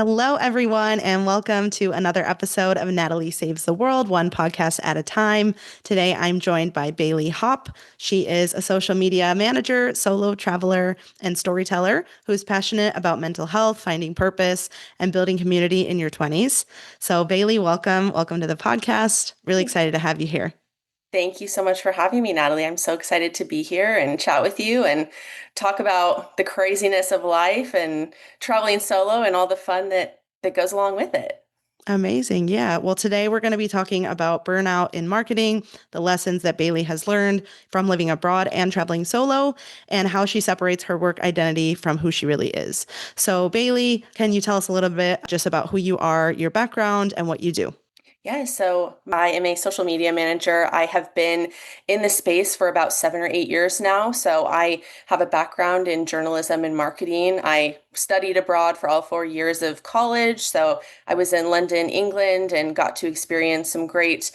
Hello, everyone, and welcome to another episode of Natalie Saves the World, one podcast at a time. Today, I'm joined by Bailey Hopp. She is a social media manager, solo traveler, and storyteller who's passionate about mental health, finding purpose, and building community in your 20s. So, Bailey, welcome. Welcome to the podcast. Really excited to have you here. Thank you so much for having me, Natalie. I'm so excited to be here and chat with you and talk about the craziness of life and traveling solo and all the fun that goes along with it. Amazing. Yeah. Well, today we're going to be talking about burnout in marketing, the lessons that Bailey has learned from living abroad and traveling solo, and how she separates her work identity from who she really is. So, Bailey, can you tell us a little bit just about who you are, your background, and what you do? Yeah, so I am a social media manager. I have been in the space for about 7 or 8 years now. So I have a background in journalism and marketing. I studied abroad for all 4 years of college. So I was in London, England, and got to experience some great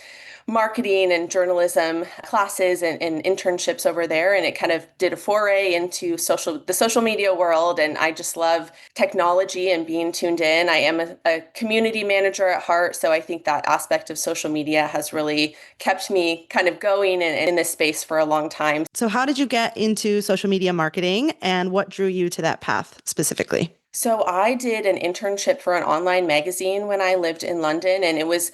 marketing and journalism classes and internships over there. And it kind of did a foray into the social media world. And I just love technology and being tuned in. I am a community manager at heart. So I think that aspect of social media has really kept me kind of going in this space for a long time. So, how did you get into social media marketing, and what drew you to that path specifically? So I did an internship for an online magazine when I lived in London, and it was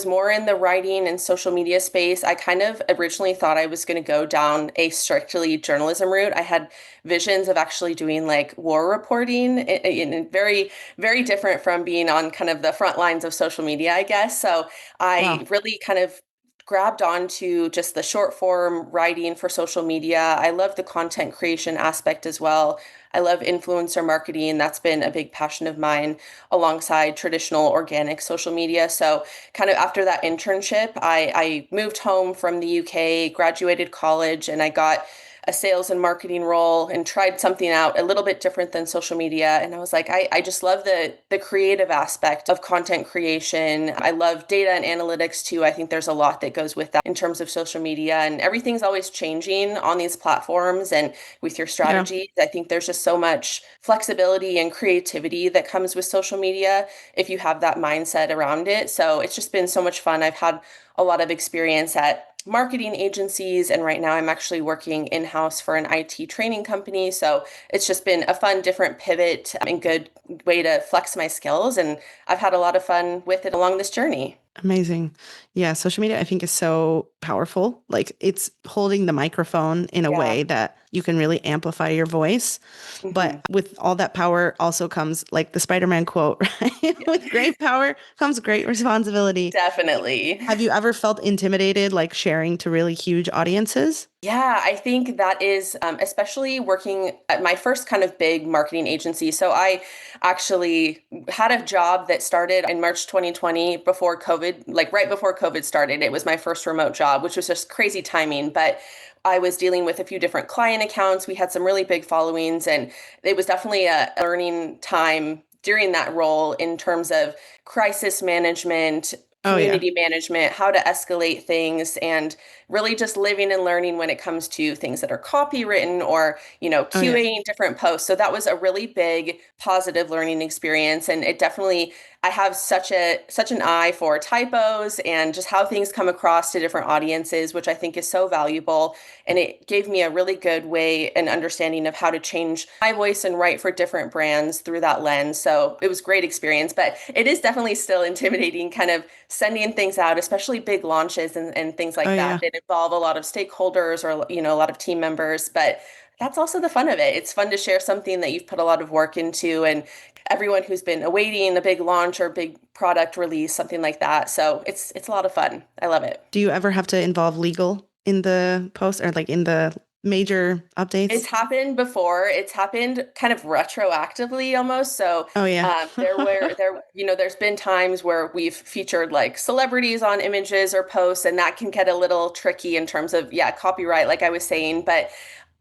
more in the writing and social media space. I kind of originally thought I was going to go down a strictly journalism route. I had visions of actually doing like war reporting, and very, very different from being on kind of the front lines of social media, I guess. So Wow. I really kind of grabbed onto just the short form writing for social media. I love the content creation aspect as well. I love influencer marketing. That's been a big passion of mine alongside traditional organic social media. So, kind of after that internship, I moved home from the UK, graduated college, and I got a sales and marketing role and tried something out a little bit different than social media. And I was like, I just love the creative aspect of content creation. I love data and analytics too. I think there's a lot that goes with that in terms of social media, and everything's always changing on these platforms. And with your Yeah. strategies, I think there's just so much flexibility and creativity that comes with social media if you have that mindset around it. So it's just been so much fun. I've had a lot of experience at marketing agencies, and right now I'm actually working in-house for an IT training company. So it's just been a fun, different pivot and good way to flex my skills. And I've had a lot of fun with it along this journey. Amazing. Yeah, social media I think is so powerful. Like it's holding the microphone in a Yeah. way that you can really amplify your voice. But Hmm. with all that power also comes like the Spider-Man quote, right? Yeah, With great power comes great responsibility. definitely. Have you ever felt intimidated like sharing to really huge audiences? Yeah, I think that is especially working at my first kind of big marketing agency. So I actually had a job that started in March 2020 before COVID, like right before COVID started. It was my first remote job, which was just crazy timing. But I was dealing with a few different client accounts. We had some really big followings, and it was definitely a learning time during that role in terms of crisis management, Oh yeah. community management, how to escalate things, and really just living and learning when it comes to things that are copywritten or, Oh yeah. QAing different posts. So that was a really big positive learning experience. And it definitely, I have such an eye for typos and just how things come across to different audiences, which I think is so valuable. And it gave me a really good way and understanding of how to change my voice and write for different brands through that lens. So it was great experience, but it is definitely still intimidating kind of sending things out, especially big launches and things Oh like yeah. that involve a lot of stakeholders or, a lot of team members. But that's also the fun of it. It's fun to share something that you've put a lot of work into, and everyone who's been awaiting a big launch or big product release, something like that. So it's a lot of fun. I love it. Do you ever have to involve legal in the post or like in the major It's updates? happened before. It's happened kind of retroactively almost. So Oh yeah. there's been times where we've featured like celebrities on images or posts, and that can get a little tricky in terms of, yeah, copyright, like I was saying. But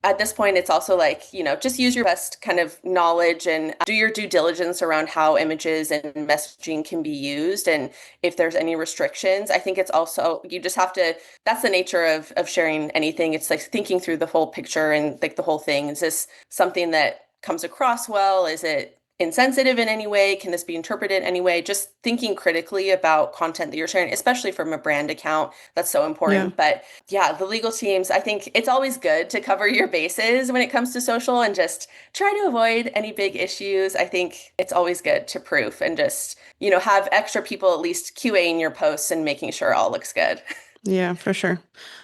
at this point, it's also like, just use your best kind of knowledge and do your due diligence around how images and messaging can be used. And if there's any restrictions, I think it's also, you just have to, that's the nature of sharing anything. It's like thinking through the whole picture and like the whole thing. Is this something that comes across well? Is it insensitive in any way? Can this be interpreted in any way? Just thinking critically about content that you're sharing, especially from a brand account. That's so Yeah. important. But yeah, the legal teams, I think it's always good to cover your bases when it comes to social and just try to avoid any big issues. I think it's always good to proof and just, have extra people at least QAing your posts and making sure it all looks good. Yeah, for sure.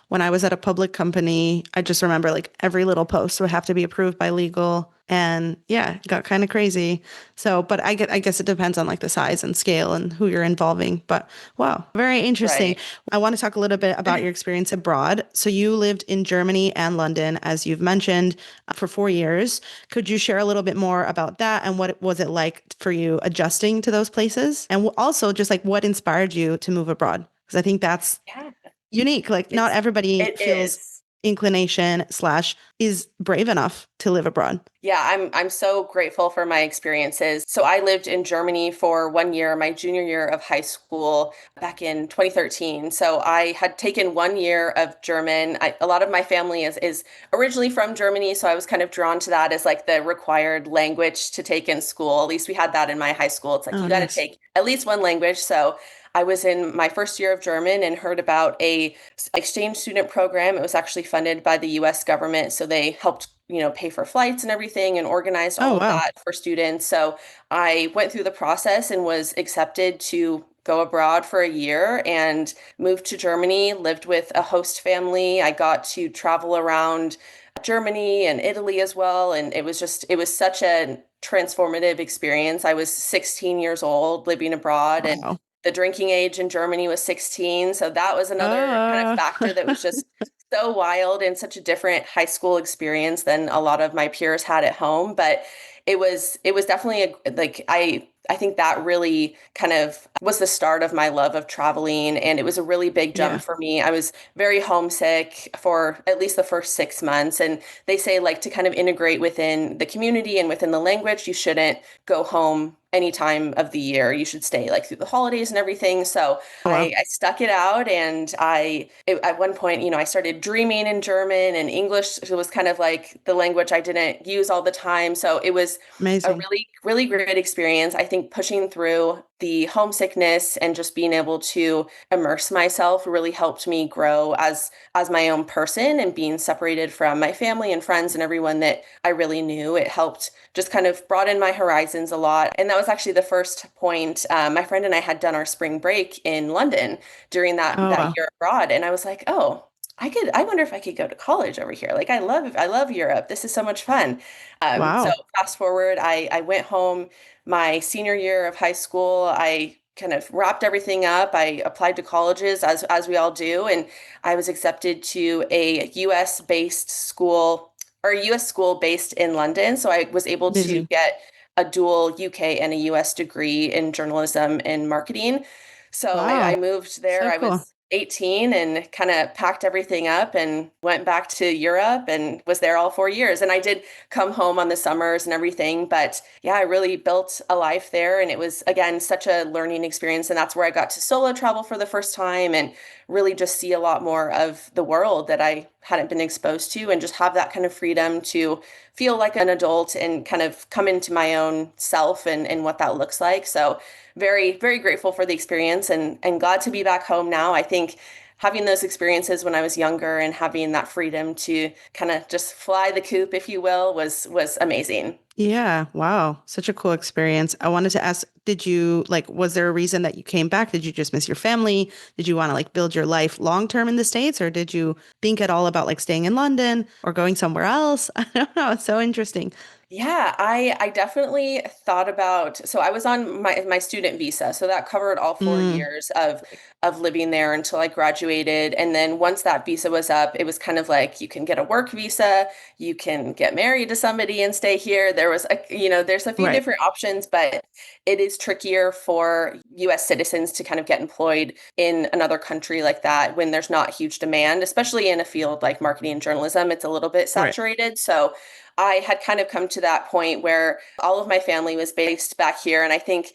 When I was at a public company, I just remember like every little post would have to be approved by legal. And yeah, it got kind of crazy. So, but I guess it depends on like the size and scale and who you're involving. But wow, very interesting. Right. I want to talk a little bit about your experience abroad. So you lived in Germany and London, as you've mentioned, for 4 years. Could you share a little bit more about that and what was it like for you adjusting to those places? And also just like what inspired you to move abroad? Because I think that's Yeah, unique. Like not it's everybody it feels is. inclination slash is brave enough to live abroad. Yeah, I'm so grateful for my experiences. So I lived in Germany for 1 year, my junior year of high school back in 2013. So I had taken 1 year of German. A lot of my family is originally from Germany, so I was kind of drawn to that as like the required language to take in school. At least we had that in my high school. It's like Oh, you got to nice. take at least one language. So I was in my first year of German and heard about a exchange student program. It was actually funded by the US government, so they helped, pay for flights and everything and organized Oh, all of wow. that for students. So I went through the process and was accepted to go abroad for a year and moved to Germany, lived with a host family. I got to travel around Germany and Italy as well, and it was such a transformative experience. I was 16 years old living abroad, and Wow. the drinking age in Germany was 16. So that was another kind of Uh, factor that was just so wild and such a different high school experience than a lot of my peers had at home. But it was definitely like I think that really kind of was the start of my love of traveling, and it was a really big jump yeah. for me. I was very homesick for at least the first 6 months, and they say like to kind of integrate within the community and within the language, you shouldn't go home any time of the year. You should stay like through the holidays and everything. So Oh, wow. I stuck it out, and at one point, I started dreaming in German, and English was kind of like the language I didn't use all the time. So it was a Amazing. really, really great experience. I think pushing through the homesickness and just being able to immerse myself really helped me grow as my own person, and being separated from my family and friends and everyone that I really knew. It helped just kind of broaden my horizons a lot. And that was actually the first point. My friend and I had done our spring break in London during Oh, that wow. year abroad, and I was like, oh. I wonder if I could go to college over here. Like I love Europe. This is so much fun. So Wow. fast forward, I went home my senior year of high school. I kind of wrapped everything up. I applied to colleges as we all do, and I was accepted to a US based school, or a US school based in London. So I was able to Amazing. get a dual UK and a US degree in journalism and marketing. So I Wow. moved there. So I cool. was 18 and kind of packed everything up and went back to Europe and was there all 4 years. And I did come home on the summers and everything. But yeah, I really built a life there. And it was, again, such a learning experience. And that's where I got to solo travel for the first time and really just see a lot more of the world that I hadn't been exposed to, and just have that kind of freedom to feel like an adult and kind of come into my own self and what that looks like. So very, very grateful for the experience, and glad to be back home now. I think having those experiences when I was younger and having that freedom to kind of just fly the coop, if you will, was amazing. Yeah. Wow. Such a cool experience. I wanted to ask, did you like, was there a reason that you came back? Did you just miss your family? Did you want to like build your life long term in the States, or did you think at all about like staying in London or going somewhere else? I don't know. It's so interesting. Yeah, I definitely thought about, so I was on my student visa, so that covered all four Mm, years of living there until I graduated. And then once that visa was up, it was kind of like you can get a work visa, you can get married to somebody and stay here. There was there's a few right. different options, but it is trickier for US citizens to kind of get employed in another country like that when there's not huge demand, especially in a field like marketing and journalism. It's a little bit Right. saturated. So I had kind of come to that point where all of my family was based back here. And I think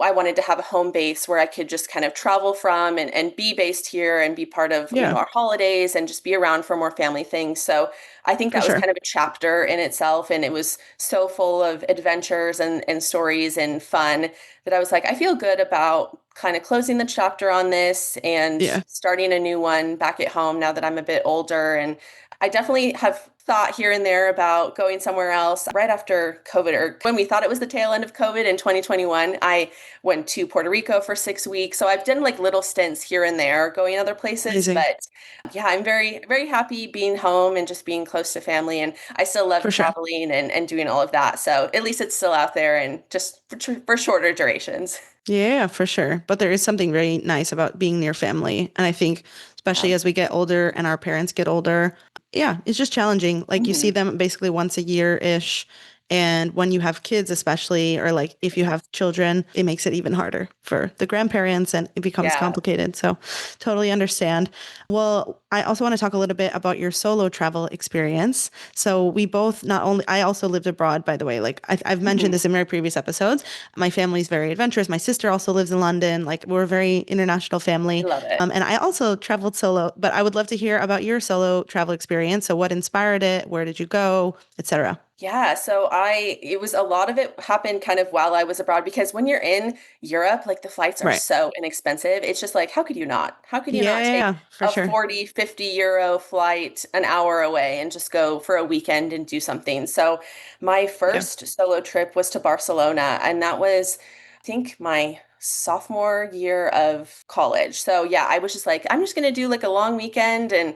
I wanted to have a home base where I could just kind of travel from and be based here and be part of, Yeah, our holidays and just be around for more family things. So I think for that was sure. kind of a chapter in itself. And it was so full of adventures and stories and fun that I was like, I feel good about kind of closing the chapter on this and Yeah. starting a new one back at home now that I'm a bit older. And I definitely have thought here and there about going somewhere else. Right after COVID, or when we thought it was the tail end of COVID in 2021, I went to Puerto Rico for 6 weeks. So I've done like little stints here and there going other places. Amazing. But yeah, I'm very, very happy being home and just being close to family. And I still love For sure. traveling and doing all of that. So at least it's still out there and just for shorter durations. Yeah, for sure. But there is something very nice about being near family. And I think, especially Yeah. as we get older and our parents get older, yeah, it's just challenging. Like you see Mhm. them basically once a year-ish. And when you have kids, especially, or like if you have children, it makes it even harder for the grandparents and it becomes Yeah. complicated. So totally understand. Well, I also want to talk a little bit about your solo travel experience. So we both not only, I also lived abroad, by the way, like I've mentioned Mhm. this in my previous episodes. My family's very adventurous. My sister also lives in London. Like we're a very international I family. love it. And I also traveled solo, but I would love to hear about your solo travel experience. So what inspired it? Where did you go, etc.? Yeah, so it was a lot of it happened kind of while I was abroad because when you're in Europe, like the flights are Right. so inexpensive. It's just like, how could you not? How could you not take Yeah, for a sure. 40, 50 euro flight an hour away and just go for a weekend and do something? So my Yeah. first solo trip was to Barcelona, and that was, I think, my sophomore year of college. So yeah, I was just like, I'm just gonna do like a long weekend and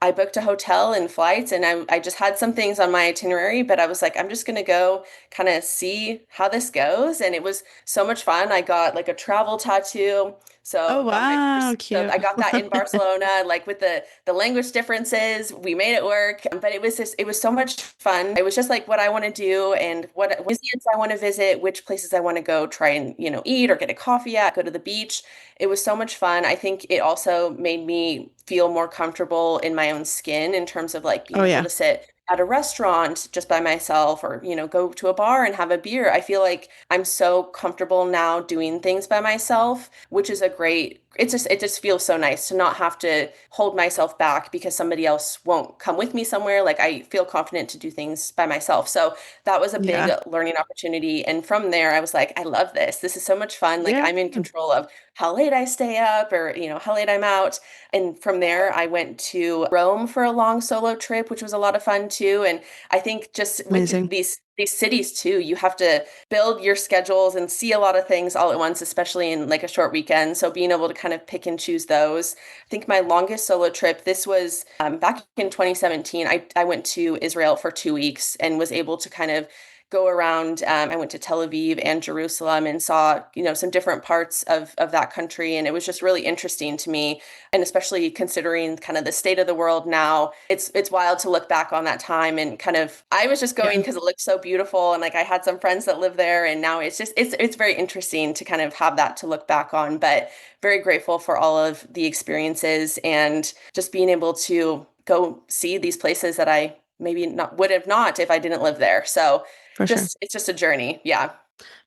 I booked a hotel and flights and I just had some things on my itinerary, but I was like, I'm just gonna go kind of see how this goes. And it was so much fun. I got like a travel tattoo. Oh, So got my wow. first, so Cute. I got that in Barcelona, like with the language differences, we made it work. But it was so much fun. It was just like what I want to do and what museums I want to visit, which places I want to go try and, eat or get a coffee at, go to the beach. It was so much fun. I think it also made me feel more comfortable in my own skin in terms of like Oh, being able yeah. to sit at a restaurant just by myself or, go to a bar and have a beer. I feel like I'm so comfortable now doing things by myself, which is a great it just feels so nice to not have to hold myself back because somebody else won't come with me somewhere. Like I feel confident to do things by myself. So that was a big Yeah. learning opportunity. And from there, I was like, I love this. This is so much fun. Like Yeah. I'm in control of how late I stay up or, how late I'm out. And from there, I went to Rome for a long solo trip, which was a lot of fun too. And I think just with Amazing. these cities too, you have to build your schedules and see a lot of things all at once, especially in like a short weekend. So being able to kind of pick and choose those. I think my longest solo trip, this was back in 2017. I went to Israel for 2 weeks and was able to kind of go around. I went to Tel Aviv and Jerusalem and saw, some different parts of that country. And it was just really interesting to me. And especially considering kind of the state of the world now, it's wild to look back on that time and kind of I was just going Yeah, because it looked so beautiful and like I had some friends that live there and now it's very interesting to kind of have that to look back on. But very grateful for all of the experiences and just being able to go see these places that I maybe not would have not if I didn't live there. So for sure. just it's just a journey. Yeah.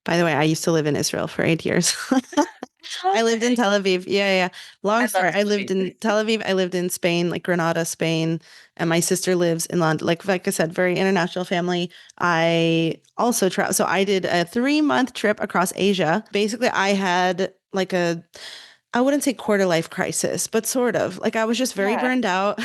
By the way, I used to live in Israel for 8 years. Oh, I lived in Tel Aviv. Yeah, yeah. Long I love story. I Tel lived Aviv. in Tel Aviv. I lived in Spain, like Granada, Spain, and my sister lives in London. Like I said, very international family. I also travel. So I did a 3 month trip across Asia. Basically, I had like a I wouldn't say quarter life crisis, but sort of. Like I was just very Yeah, burned out.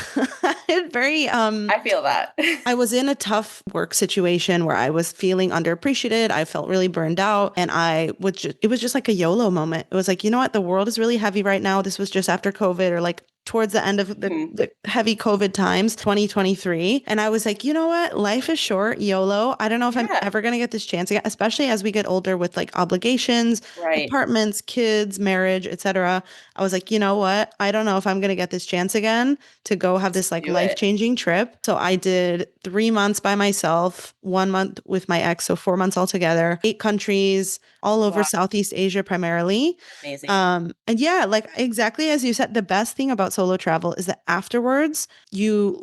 I had very I feel that. I was in a tough work situation where I was feeling underappreciated. I felt really burned out and it was just like a YOLO moment. It was like, you know what? The world is really heavy right now. This was just after COVID or like towards the end of Mhm. the heavy COVID times, 2023. And I was like, you know what? Life is short, YOLO. I don't know if I'm Yeah, ever going to get this chance again, especially as we get older with like obligations, right. apartments, kids, marriage, etc. I was like, you know what? I don't know if I'm going to get this chance again to go have this like Do it. life-changing trip. So I did 3 months by myself, 1 month with my ex, so 4 months altogether, 8 countries. all over Wow. Southeast Asia primarily. Amazing. And yeah, like exactly as you said, the best thing about solo travel is that afterwards,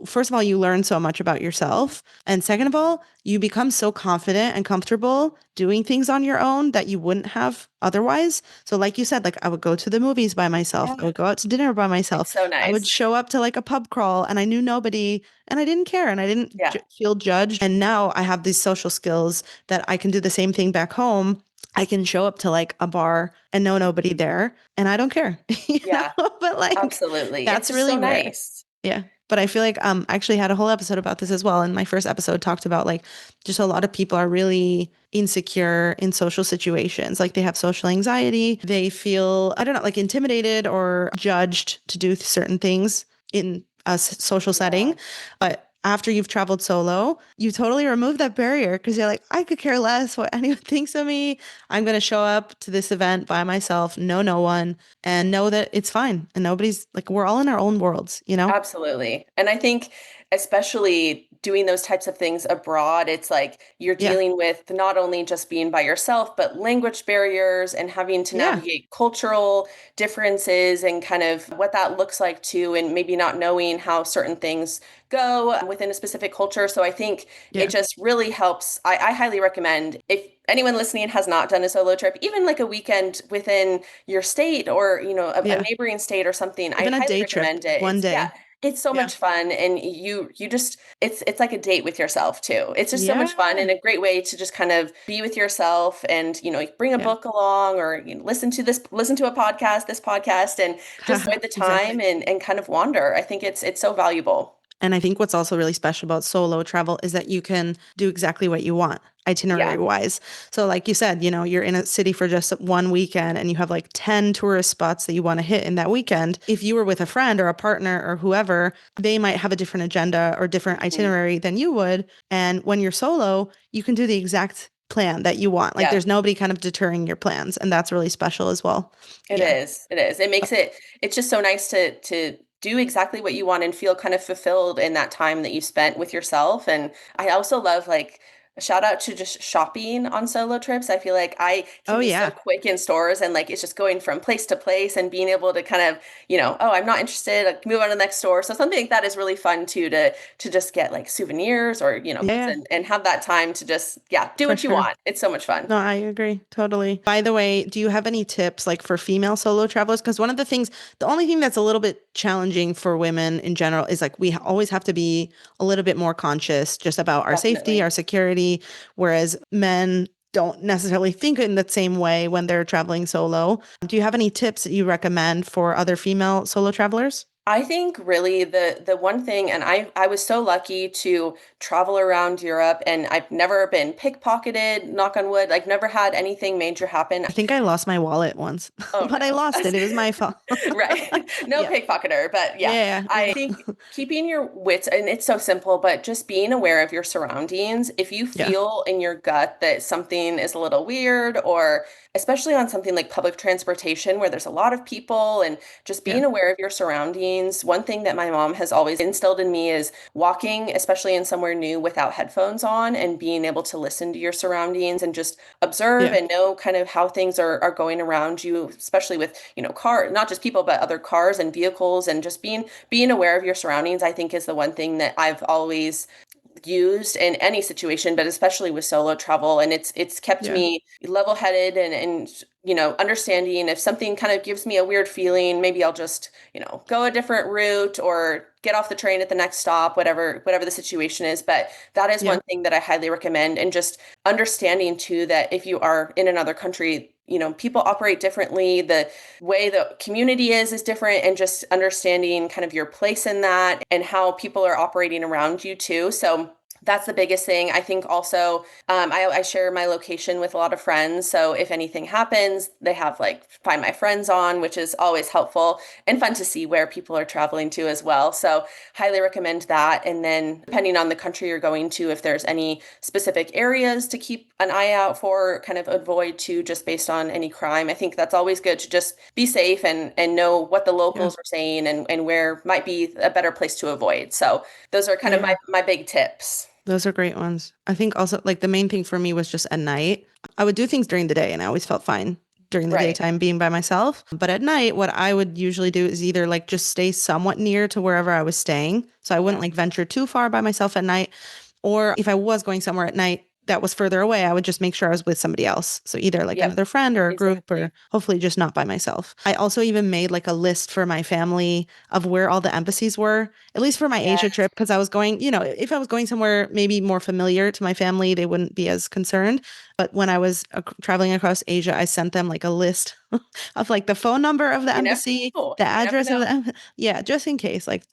first of all, you learn so much about yourself. And second of all, you become so confident and comfortable doing things on your own that you wouldn't have otherwise. So, like you said, like I would go to the movies by myself, I Yeah. would go out to dinner by myself, It's so I would nice. show up to like a pub crawl and I knew nobody and I didn't care and I didn't Yeah. feel judged. And now I have these social skills that I can do the same thing back home. I can show up to like a bar and know nobody there and I don't care, you know? Yeah. But like Absolutely. It's that's just so really rare. nice. Yeah. But I feel like I actually had a whole episode about this as well. And my first episode talked about like just a lot of people are really insecure in social situations. Like they have social anxiety. They feel, I don't know, like intimidated or judged to do certain things in a social Yeah. setting. But after you've traveled solo, you totally remove that barrier because you're like, I could care less what anyone thinks of me. I'm going to show up to this event by myself, know no one, and know that it's fine. And nobody's like, we're all in our own worlds, you know? Absolutely. And I think especially doing those types of things abroad, it's like you're Yeah. dealing with not only just being by yourself, but language barriers and having to Yeah. navigate cultural differences and kind of what that looks like too, and maybe not knowing how certain things go within a specific culture. So I think it Yeah. just really helps. I highly recommend if anyone listening has not done a solo trip, even like a weekend within your state or, a Yeah. neighboring state or something, I'd Even a highly day trip, recommend it. one Yeah, day. it's so Yeah. much fun and you just it's like a date with yourself too. It's just so much fun Yeah. and a great way to just kind of be with yourself and bring a Yeah. book along or listen to a podcast, this podcast and just enjoy the time Exactly. and kind of wander. I think it's so valuable. And I think what's also really special about solo travel is that you can do exactly what you want itinerary Yeah. wise. So like you said, you're in a city for just one weekend and you have like 10 tourist spots that you want to hit in that weekend. If you were with a friend or a partner or whoever, they might have a different agenda or different Mhm. itinerary than you would. And when you're solo, you can do the exact plan that you want. Like Yeah. there's nobody kind of deterring your plans. And that's really special as well. It Yeah. is. It is. It makes it's just so nice to do exactly what you want and feel kind of fulfilled in that time that you spent with yourself. And I also love like a shout out to just shopping on solo trips. I feel like I can Oh, be so yeah. quick in stores and like it's just going from place to place and being able to kind of, oh, I'm not interested, like move on to the next store. So something like that is really fun too to just get like souvenirs or, Yeah, and have that time to just, yeah, do for what you sure. want. It's so much fun. No, I agree totally. By the way, do you have any tips like for female solo travelers? Because one of the things, the only thing that's a little bit challenging for women in general is like we always have to be a little bit more conscious just about our safety, Definitely. our security, whereas men don't necessarily think in the same way when they're traveling solo. Do you have any tips that you recommend for other female solo travelers? I think really the one thing, and I was so lucky to travel around Europe, and I've never been pickpocketed, knock on wood, like never had anything major happen. I think I lost my wallet once, Oh but I no. lost it. It was my fault. Right. No Yeah. pickpocketer, but yeah, Yeah. I think keeping your wits, and it's so simple, but just being aware of your surroundings. If you Yeah. feel in your gut that something is a little weird, or especially on something like public transportation where there's a lot of people, and just Yeah. being aware of your surroundings. One thing that my mom has always instilled in me is walking, especially in somewhere new without headphones on, and being able to listen to your surroundings and just observe Yeah. and know kind of how things are going around you, especially with, car, not just people, but other cars and vehicles, and just being aware of your surroundings, I think is the one thing that I've always used in any situation, but especially with solo travel. And it's kept Yeah. me level-headed and understanding if something kind of gives me a weird feeling, maybe I'll just, go a different route or get off the train at the next stop, whatever the situation is. But that is Yeah. one thing that I highly recommend. And just understanding too that if you are in another country, people operate differently. The way the community is different, and just understanding kind of your place in that and how people are operating around you too. So that's the biggest thing. I think also I share my location with a lot of friends. So if anything happens, they have like find my friends on, which is always helpful and fun to see where people are traveling to as well. So highly recommend that. And then depending on the country you're going to, if there's any specific areas to keep an eye out for, kind of avoid too, just based on any crime. I think that's always good to just be safe and know what the Yeah. locals are saying and where might be a better place to avoid. So those are kind of Yeah. my big tips. Those are great ones. I think also like the main thing for me was just at night. I would do things during the day and I always felt fine during the Right. daytime being by myself. But at night, what I would usually do is either like just stay somewhat near to wherever I was staying. So I wouldn't Yeah. like venture too far by myself at night. Or if I was going somewhere at night that was further away, I would just make sure I was with somebody else. So either like Yep. another friend or a group, or Exactly. hopefully just not by myself. I also even made like a list for my family of where all the embassies were, at least for my Asia Yes. trip, because I was going, if I was going somewhere maybe more familiar to my family, they wouldn't be as concerned. But when I was traveling across Asia, I sent them like a list of like the phone number of the You never embassy, know. the You never address of know. the yeah, just in case, like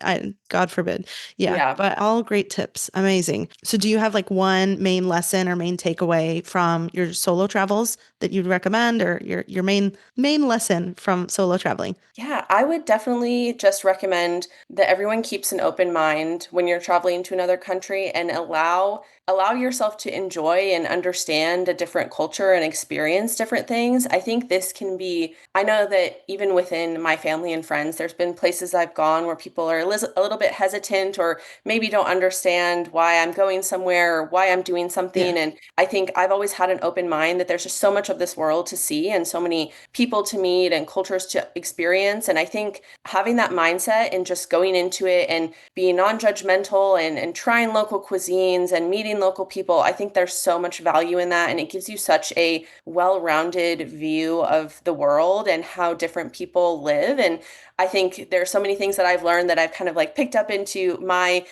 God forbid. Yeah, Yeah. but all great tips. Amazing. So do you have like one main lesson or main takeaway from your solo travels that you'd recommend, or your main lesson from solo traveling? Yeah, I would definitely just recommend that everyone keeps an open mind when you're traveling to another country and allow yourself to enjoy and understand a different culture and experience different things. I think this can be, I know that even within my family and friends, there's been places I've gone where people are a little bit hesitant or maybe don't understand why I'm going somewhere or why I'm doing Yeah, something. And I think I've always had an open mind that there's just so much of this world to see and so many people to meet and cultures to experience. And I think having that mindset and just going into it and being non-judgmental and trying local cuisines and meeting local people, I think there's so much value in that. And it gives you such a well-rounded view of the world and how different people live. And I think there are so many things that I've learned that I've kind of like picked up into my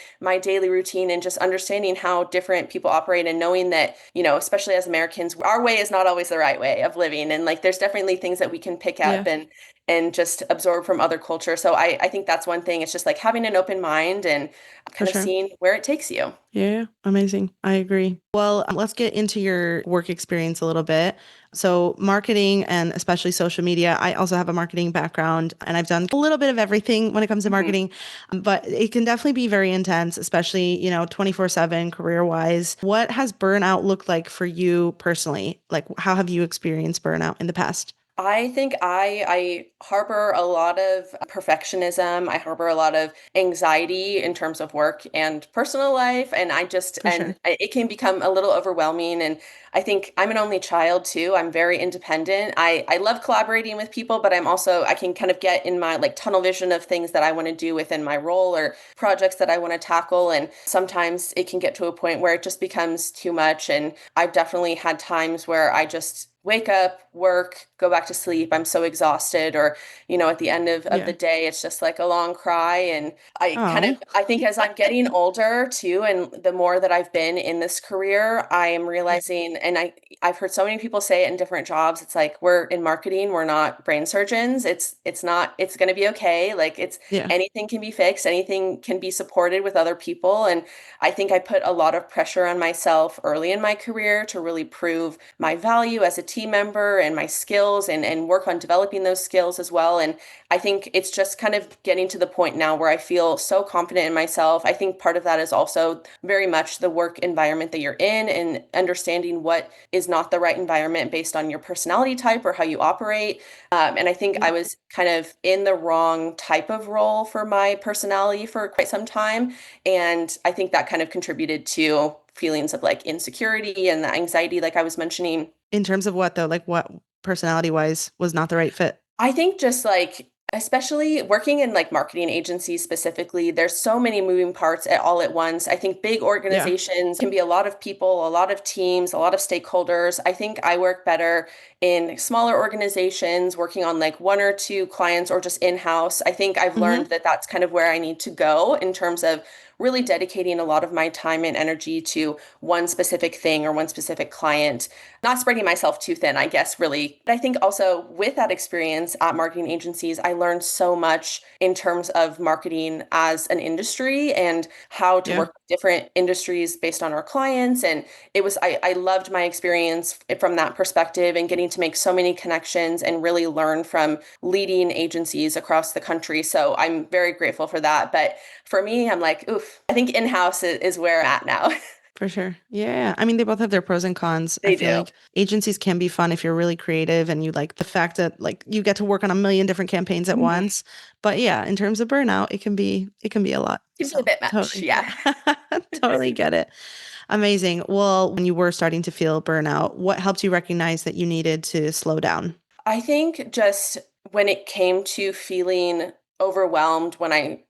daily routine and just understanding how different people operate and knowing that, especially as Americans, our way is not always the right way of living. And like there's definitely things that we can pick up yeah, and just absorb from other cultures. So I think that's one thing. It's just like having an open mind and for kind of sure. seeing where it takes you. Yeah, amazing. I agree. Well, let's get into your work experience a little bit. So, marketing and especially social media. I also have a marketing background and I've done a little bit of everything when it comes to Mhm. marketing, but it can definitely be very intense, especially, 24/7 career-wise. What has burnout looked like for you personally? Like, how have you experienced burnout in the past? I think I harbor a lot of perfectionism. I harbor a lot of anxiety in terms of work and personal life, and For sure. it can become a little overwhelming. And I think I'm an only child too. I'm very independent. I love collaborating with people, but I can kind of get in my like tunnel vision of things that I want to do within my role or projects that I want to tackle. And sometimes it can get to a point where it just becomes too much. And I've definitely had times where I just wake up, work, go back to sleep. I'm so exhausted. Or, at the end of the Yeah. day, it's just like a long cry. And Oh, I think as I'm getting older too, and the more that I've been in this career, I am yeah. realizing, and I've heard so many people say it in different jobs. It's like we're in marketing, we're not brain surgeons. It's not, it's going to be okay. Like it's Yeah. anything can be fixed, anything can be supported with other people. And I think I put a lot of pressure on myself early in my career to really prove my value as a team member and my skills and work on developing those skills as well. And I think it's just kind of getting to the point now where I feel so confident in myself. I think part of that is also very much the work environment that you're in and understanding what is not the right environment based on your personality type or how you operate. And I think Yeah. I was kind of in the wrong type of role for my personality for quite some time. And I think that kind of contributed to feelings of like insecurity and the anxiety, like I was mentioning. In terms of what though? Like what personality wise was not the right fit? I think just like, especially working in like marketing agencies specifically, there's so many moving parts all at once. I think big Yeah. organizations can be a lot of people, a lot of teams, a lot of stakeholders. I think I work better in smaller organizations, working on like one or two clients or just in-house. I think I've Mm-hmm. learned that that's kind of where I need to go in terms of really dedicating a lot of my time and energy to one specific thing or one specific client, not spreading myself too thin, I guess, really. But I think also with that experience at marketing agencies, I learned so much in terms of marketing as an industry and how to Yeah. work with different industries based on our clients. And I loved my experience from that perspective and getting to make so many connections and really learn from leading agencies across the country. So I'm very grateful for that. But for me, I'm like, oof, I think in-house is where I'm at now. For sure. Yeah. I mean, they both have their pros and cons. I They feel do. like agencies can be fun if you're really creative and you like the fact that like you get to work on a million different campaigns at Mhm. once. But yeah, in terms of burnout, it can be a lot. Can be a So bit much. totally. Yeah. Yeah. Totally get it. Amazing. Well, when you were starting to feel burnout, what helped you recognize that you needed to slow down? I think just when it came to feeling overwhelmed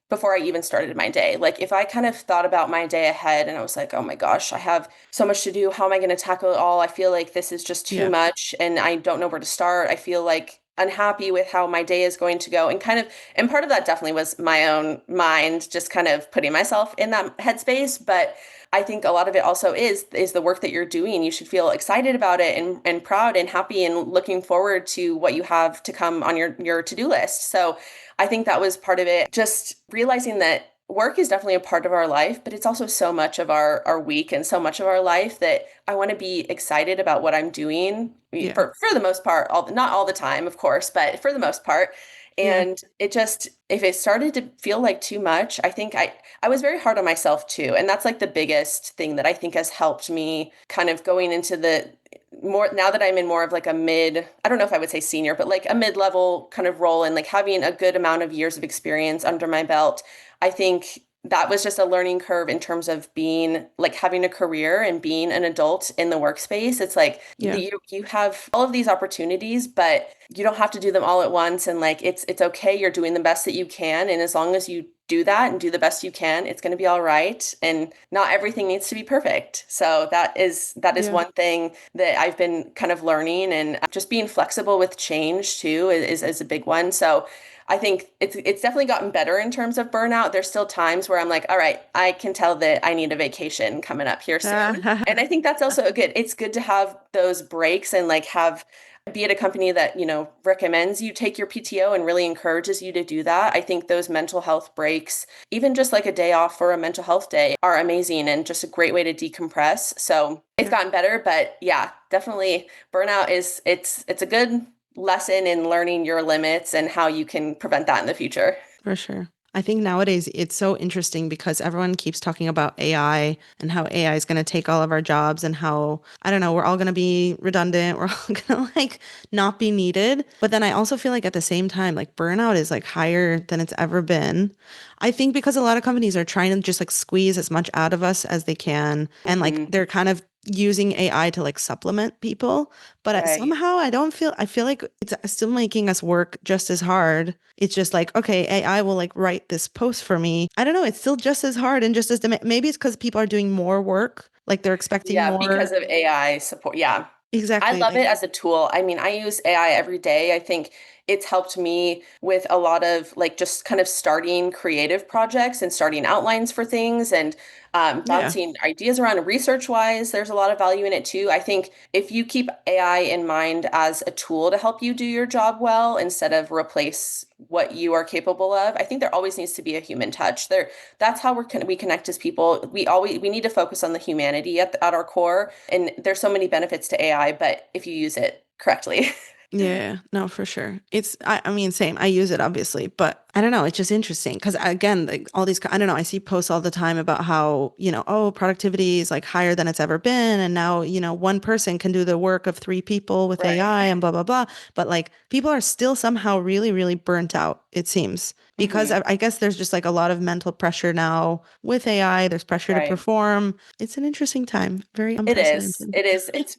before I even started my day, like if I kind of thought about my day ahead and I was like, oh my gosh, I have so much to do. How am I going to tackle it all? I feel like this is just too Yeah. much and I don't know where to start. I feel like unhappy with how my day is going to go and part of that definitely was my own mind just kind of putting myself in that headspace, but I think a lot of it also is the work that you're doing. You should feel excited about it and proud and happy and looking forward to what you have to come on your to-do list. So I think that was part of it. Just realizing that work is definitely a part of our life, but it's also so much of our week and so much of our life that I want to be excited about what I'm doing Yeah. for the most part, not all the time, of course, but for the most part. Yeah. And it just, if it started to feel like too much, I think I was very hard on myself too. And that's like the biggest thing that I think has helped me kind of going into the more now that I'm in more of like a mid, I don't know if I would say senior, but like a mid-level kind of role and like having a good amount of years of experience under my belt. I think that was just a learning curve in terms of being like having a career and being an adult in the workspace. It's like Yeah. you have all of these opportunities, but you don't have to do them all at once. And like it's okay. You're doing the best that you can. And as long as you do that and do the best you can, it's going to be all right. And not everything needs to be perfect. So that is Yeah. one thing that I've been kind of learning, and just being flexible with change too is a big one. So I think it's definitely gotten better in terms of burnout. There's still times where I'm like, all right, I can tell that I need a vacation coming up here soon. And I think that's also it's good to have those breaks and like have be at a company that, recommends you take your PTO and really encourages you to do that. I think those mental health breaks, even just like a day off for a mental health day, are amazing and just a great way to decompress. So it's Yeah. gotten better, but yeah, definitely burnout it's a good lesson in learning your limits and how you can prevent that in the future. For sure. I think nowadays it's so interesting because everyone keeps talking about AI and how AI is going to take all of our jobs and how, I don't know, we're all going to be redundant. We're all going to like not be needed. But then I also feel like at the same time, like burnout is like higher than it's ever been. I think because a lot of companies are trying to just like squeeze as much out of us as they can. And like Hmm. they're kind of using AI to like supplement people. But Right. somehow I feel like it's still making us work just as hard. It's just like, okay, AI will like write this post for me. I don't know. It's still just as hard and just as maybe it's because people are doing more work. Like they're expecting Yeah, because more. of AI support. Yeah. I Exactly. love it Like, as a tool. I mean, I use AI every day. I think it's helped me with a lot of like just kind of starting creative projects and starting outlines for things and yeah. bouncing ideas around research wise. There's a lot of value in it too. I think if you keep AI in mind as a tool to help you do your job well instead of replace what you are capable of, I think there always needs to be a human touch. That's how we connect as people. We need to focus on the humanity at our core. And there's so many benefits to AI, but if you use it correctly. Yeah, no, for sure. I mean, same. I use it obviously, but I don't know. It's just interesting because again, like all these, I don't know. I see posts all the time about how, oh, productivity is like higher than it's ever been. And now, one person can do the work of three people with Right. AI and blah, blah, blah. But like people are still somehow really, really burnt out, it seems. Because Hmm. I guess there's just like a lot of mental pressure now with AI. There's pressure to Right. perform. It's an interesting time, very It is. unprecedented. It is. It's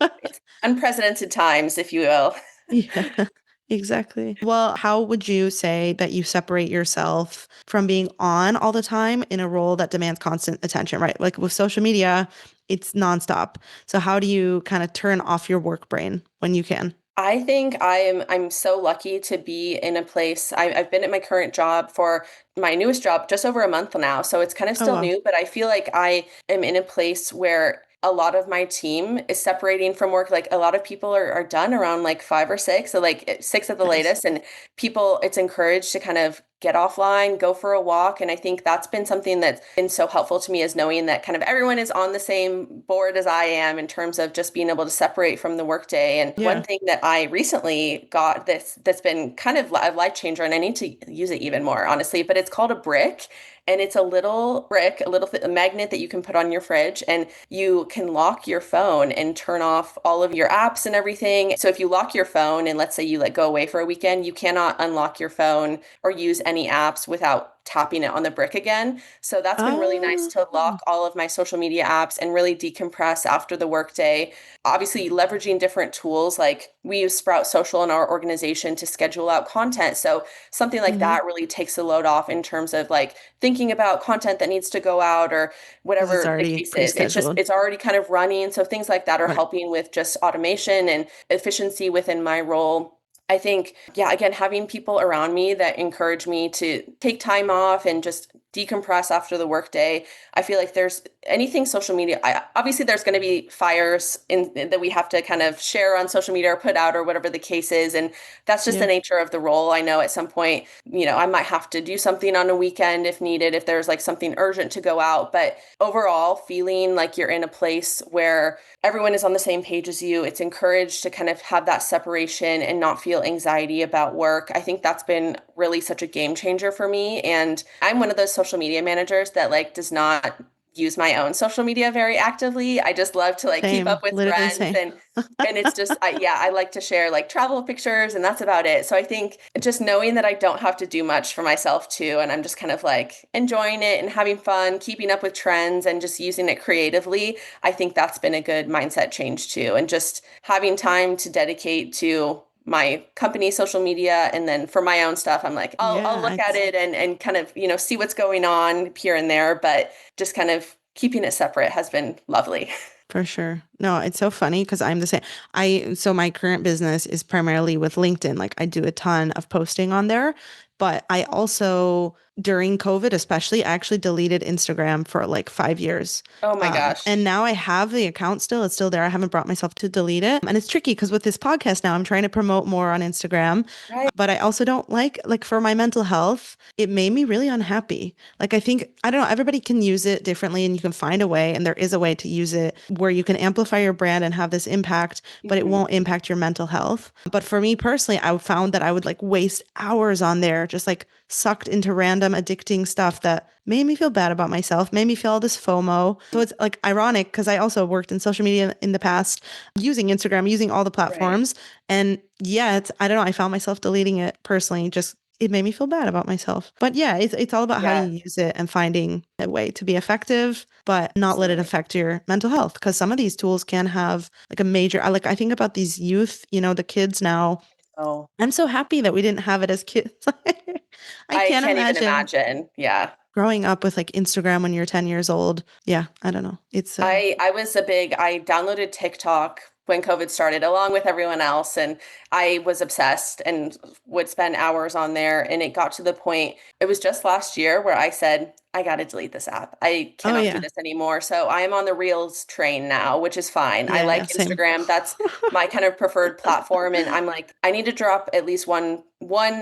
unprecedented times, if you will. Yeah, exactly. Well, how would you say that you separate yourself from being on all the time in a role that demands constant attention, right? Like with social media, it's nonstop. So how do you kind of turn off your work brain when you can? I think I'm so lucky to be in a place. I've been at my current job for my newest job just over a month now, so it's kind of Oh, still wow. new, but I feel like I am in a place where a lot of my team is separating from work. Like a lot of people are done around like 5 or 6, so like six at the Nice. latest, and people it's encouraged to kind of get offline, go for a walk. And I think that's been something that's been so helpful to me is knowing that kind of everyone is on the same board as I am in terms of just being able to separate from the workday. And one Yeah. thing that I recently got that's been kind of a life changer, and I need to use it even more, honestly, but it's called a brick. And it's a little brick, a magnet that you can put on your fridge, and you can lock your phone and turn off all of your apps and everything. So if you lock your phone and let's say you like go away for a weekend, you cannot unlock your phone or use any apps without tapping it on the brick again. So that's been really nice Oh, to lock all of my social media apps and really decompress after the workday. Obviously, leveraging different tools, like we use Sprout Social in our organization to schedule out content. So something like mm-hmm. that really takes the load off in terms of like thinking about content that needs to go out or Because it's whatever the already case is. pre-scheduled. It's already kind of running. So things like that are Right. helping with just automation and efficiency within my role. I think, yeah, again, having people around me that encourage me to take time off and just decompress after the workday. I feel like there's anything social media. Obviously, there's going to be fires that we have to kind of share on social media or put out or whatever the case is. And that's just the Yeah. nature of the role. I know at some point, I might have to do something on a weekend if needed, if there's like something urgent to go out. But overall, feeling like you're in a place where everyone is on the same page as you. It's encouraged to kind of have that separation and not feel anxiety about work. I think that's been really such a game changer for me. And I'm one of those social media managers that like does not use my own social media very actively. I just love to like keep Same. up with Literally friends same. and it's just yeah, I like to share like travel pictures and that's about it. So I think just knowing that I don't have to do much for myself too and I'm just kind of like enjoying it and having fun, keeping up with trends and just using it creatively, I think that's been a good mindset change too. And just having time to dedicate to my company social media and then for my own stuff I'm like I'll Yeah, look at it and kind of see what's going on here and there but just kind of keeping it separate has been lovely. for sure. No, it's so funny because I'm the same. So my current business is primarily with LinkedIn. Like I do a ton of posting on there, but I also during COVID especially, I actually deleted Instagram for like 5 years. Oh my And gosh. now I have the account still. It's still there. I haven't brought myself to delete it. And it's tricky because with this podcast now, I'm trying to promote more on Instagram, Right. but I also don't like for my mental health, it made me really unhappy. Like I think, I don't know, everybody can use it differently and you can find a way, and there is a way to use it where you can amplify your brand and have this impact, but it Mhm. won't impact your mental health. But for me personally, I found that I would like waste hours on there, just like sucked into random addicting stuff that made me feel bad about myself, made me feel all this FOMO. So it's like ironic because I also worked in social media in the past, using Instagram, using all the Right. platforms. And yet, I don't know, I found myself deleting it personally, just it made me feel bad about myself. But yeah, it's all about how you Yeah, use it and finding a way to be effective, but not let it absolutely. affect your mental health. Because some of these tools can have like a major, I think about these youth, the kids now. Oh, I'm so happy that we didn't have it as kids. I I can't can't even imagine imagine. Yeah. growing up with like Instagram when you're 10 years old. Yeah, I don't know. It's I downloaded TikTok when COVID started along with everyone else and I was obsessed and would spend hours on there and it got to the point it was just last year where I said I got to delete this app. I oh cannot do yeah. this anymore. So I am on the Reels train now, which is fine. I Yeah, yeah, like same. Instagram. That's my kind of preferred platform and I'm like I need to drop at least one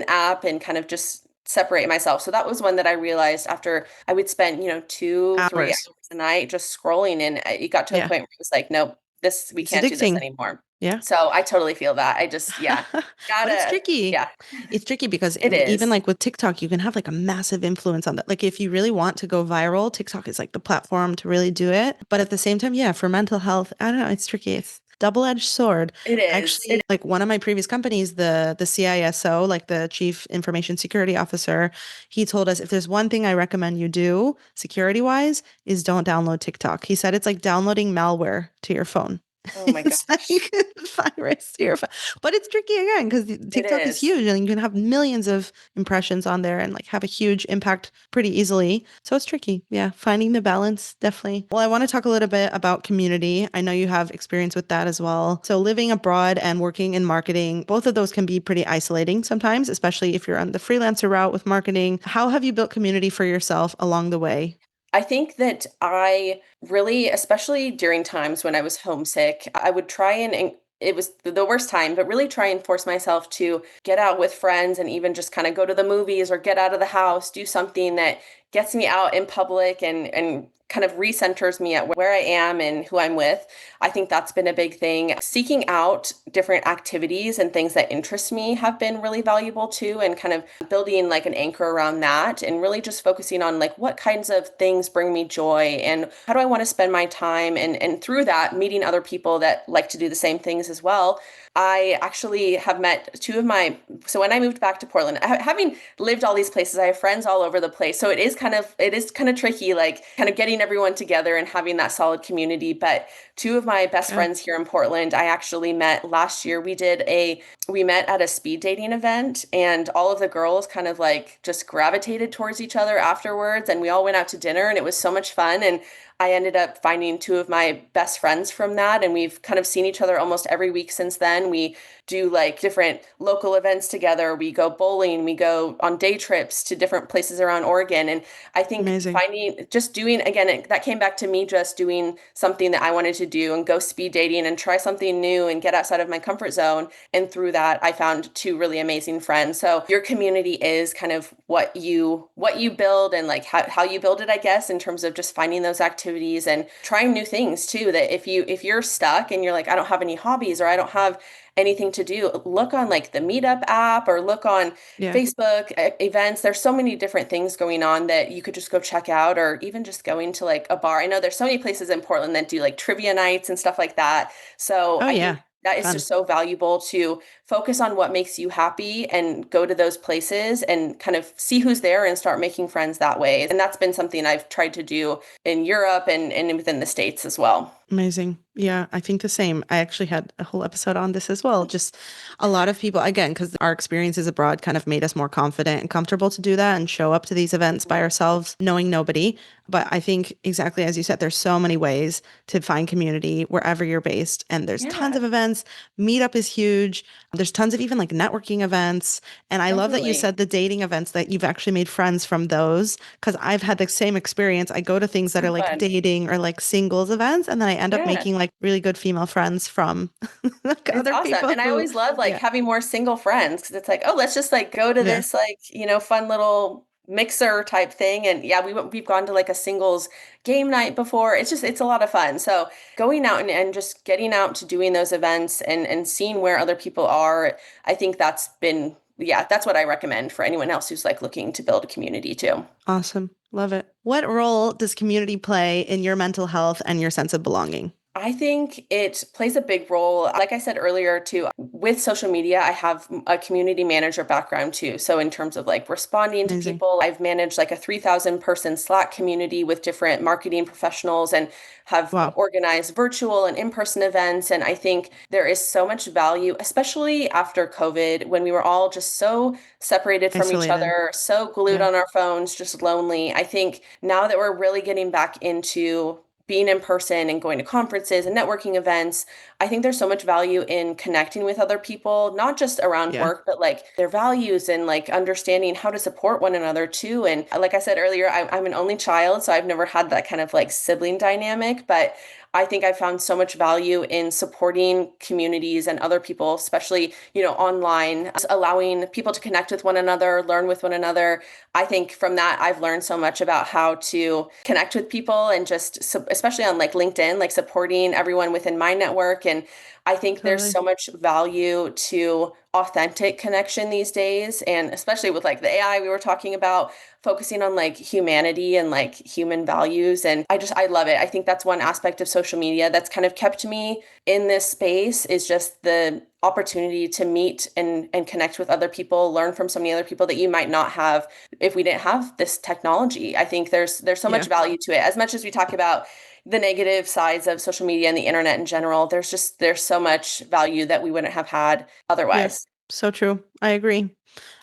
app and kind of just separate myself. So that was one that I realized after I would spend, 2, 3 hours Hours. a night just scrolling. And it got to a Yeah. point where it was like, nope, we It's can't do this addicting. anymore. Yeah. So I totally feel that. I just, yeah, But it's gotta, tricky. yeah, It's tricky because it even is. like with TikTok, you can have like a massive influence on that. Like if you really want to go viral, TikTok is like the platform to really do it. But at the same time, yeah, for mental health, I don't know, it's tricky. It's double-edged sword. It is. Actually, like one of my previous companies, the CISO, like the Chief Information Security Officer, he told us if there's one thing I recommend you do security-wise is don't download TikTok. He said it's like downloading malware to your phone. Oh my It's like gosh. virus to your phone. But it's tricky again because It TikTok is is. huge and you can have millions of impressions on there and like have a huge impact pretty easily. So it's tricky. Yeah, finding the balance definitely. Well, I want to talk a little bit about community. I know you have experience with that as well. So living abroad and working in marketing, both of those can be pretty isolating sometimes, especially if you're on the freelancer route with marketing. How have you built community for yourself along the way? I think that I really, especially during times when I was homesick, I would try and it was the worst time, but really try and force myself to get out with friends and even just kind of go to the movies or get out of the house, do something that gets me out in public and kind of recenters me at where I am and who I'm with. I think that's been a big thing. Seeking out different activities and things that interest me have been really valuable too, and kind of building like an anchor around that and really just focusing on like what kinds of things bring me joy and how do I want to spend my time, and through that meeting other people that like to do the same things as well. I actually have met two of my, so when I moved back to Portland, having lived all these places, I have friends all over the place. So it is kind of tricky, like kind of getting everyone together and having that solid community. But two of my best Yeah. friends here in Portland, I actually met last year. We met at a speed dating event, and all of the girls kind of like just gravitated towards each other afterwards, and we all went out to dinner, and it was so much fun. And I ended up finding two of my best friends from that, and we've kind of seen each other almost every week since then. We do like different local events together. We go bowling, we go on day trips to different places around Oregon. And I think Amazing. finding just doing again, that came back to me just doing something that I wanted to do and go speed dating and try something new and get outside of my comfort zone. And through that, I found two really amazing friends. So your community is kind of what you build and like how you build it, I guess, in terms of just finding those activities and trying new things too. That if you're stuck and you're like, I don't have any hobbies or I don't have anything to do, look on like the Meetup app or look on Yeah. Facebook events. There's so many different things going on that you could just go check out, or even just going to like a bar. I know there's so many places in Portland that do like trivia nights and stuff like that. So Oh, I yeah. think that is Fun. just so valuable to focus on what makes you happy and go to those places and kind of see who's there and start making friends that way. And that's been something I've tried to do in Europe and within the States as well. Amazing. Yeah, I think the same. I actually had a whole episode on this as well. Just a lot of people, again, because our experiences abroad kind of made us more confident and comfortable to do that and show up to these events by ourselves, knowing nobody. But I think exactly as you said, there's so many ways to find community wherever you're based. And there's tons Yeah, of events. Meetup is huge. There's tons of even like networking events. And I love that you definitely. said the dating events that you've actually made friends from those because I've had the same experience. I go to things that So are like fun. dating or like singles events, and then I end up Yeah. making like really good female friends from like It's other awesome. people And I who, always love like yeah, having more single friends because it's like, oh, let's just like go to yeah, this like, fun little mixer type thing. And yeah, we've gone to like a singles game night before. It's a lot of fun. So going out and just getting out to doing those events and seeing where other people are, I think that's what I recommend for anyone else who's like looking to build a community too. awesome. Love it. What role does community play in your mental health and your sense of belonging? I think it plays a big role. Like I said earlier, too, with social media, I have a community manager background too. So, in terms of like responding to Amazing. people, I've managed like a 3,000 person Slack community with different marketing professionals and have Wow. organized virtual and in-person events. And I think there is so much value, especially after COVID, when we were all just so separated from each Isolated. other, so glued Yeah. on our phones, just lonely. I think now that we're really getting back into being in person and going to conferences and networking events, I think there's so much value in connecting with other people, not just around Yeah. work, but like their values and like understanding how to support one another too. And like I said earlier, I'm an only child, so I've never had that kind of like sibling dynamic, but I think I found so much value in supporting communities and other people, especially, online, allowing people to connect with one another, learn with one another. I think from that, I've learned so much about how to connect with people and just, especially on like LinkedIn, like supporting everyone within my network. And I think there's Totally. so much value to authentic connection these days. And especially with like the AI we were talking about, focusing on like humanity and like human values. And I love it. I think that's one aspect of social media that's kind of kept me in this space is just the opportunity to meet and connect with other people, learn from so many other people that you might not have if we didn't have this technology. I think there's so much Yeah. value to it. As much as we talk about the negative sides of social media and the internet in general, there's so much value that we wouldn't have had Yeah. otherwise. So true. I agree.